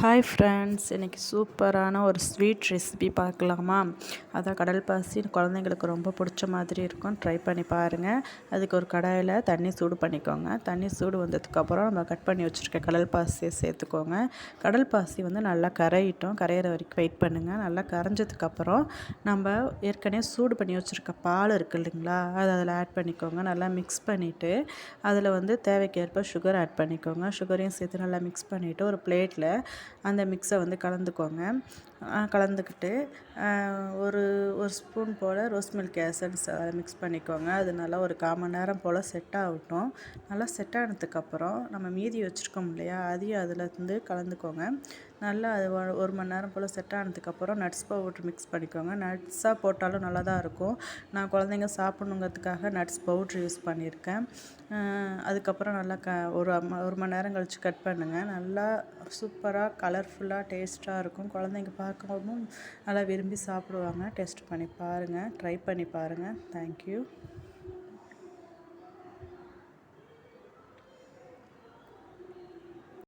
Hi friends, இன்றைக்கி சூப்பரான ஒரு ஸ்வீட் ரெசிபி பார்க்கலாமா? அதான் கடல் பாசி குழந்தைங்களுக்கு ரொம்ப பிடிச்ச மாதிரி இருக்கும். ட்ரை பண்ணி பாருங்கள். அதுக்கு ஒரு கடாயில் தண்ணி சூடு பண்ணிக்கோங்க. தண்ணி சூடு வந்ததுக்கப்புறம் நம்ம கட் பண்ணி வச்சுருக்க கடல் பாசியை சேர்த்துக்கோங்க. கடல் பாசி வந்து நல்லா கரையிட்டோம். கரையிற வரைக்கும் வெயிட் பண்ணுங்கள். நல்லா கரைஞ்சதுக்கப்புறம் நம்ம ஏற்கனவே சூடு பண்ணி வச்சுருக்க பால் இருக்குது இல்லைங்களா, அதை அதில் ஆட் பண்ணிக்கோங்க. நல்லா மிக்ஸ் பண்ணிவிட்டு அதில் வந்து தேவைக்கேற்ப சுகர் ஆட் பண்ணிக்கோங்க. சுகரையும் சேர்த்து நல்லா மிக்ஸ் பண்ணிவிட்டு ஒரு பிளேட்டில் அந்த மிக்ஸை வந்து கலந்துக்கோங்க. கலந்துக்கிட்டு ஒரு ஒரு ஸ்பூன் போல் ரோஸ் மில்க் எசன்ஸ் மிக்ஸ் பண்ணிக்கோங்க. அது நல்லா ஒரு 1/4 மணி நேரம் போல் செட் ஆகட்டும். நல்லா செட் ஆனதுக்கப்புறம் நம்ம மீதி வச்சுருக்கோம் இல்லையா, அதையும் அதில் வந்து கலந்துக்கோங்க. நல்லா அது 1 மணி நேரம் போல் செட் ஆனதுக்கப்புறம் நட்ஸ் பவுட்ரு மிக்ஸ் பண்ணிக்கோங்க. நட்ஸாக போட்டாலும் நல்லா தான் இருக்கும். நான் குழந்தைங்க சாப்பிட்ணுங்கிறதுக்காக நட்ஸ் பவுட்ரு யூஸ் பண்ணியிருக்கேன். அதுக்கப்புறம் நல்லா ஒரு மணி நேரம் கழித்து கட் பண்ணுங்கள். நல்லா சூப்பராக கலர்ஃபுல்லாக டேஸ்ட்டாக இருக்கும். குழந்தைங்க பார்க்கவும் நல்லா விரும்பி சாப்பிடுவாங்க. டேஸ்ட் பண்ணி பாருங்கள், ட்ரை பண்ணி பாருங்கள். தேங்க்யூ.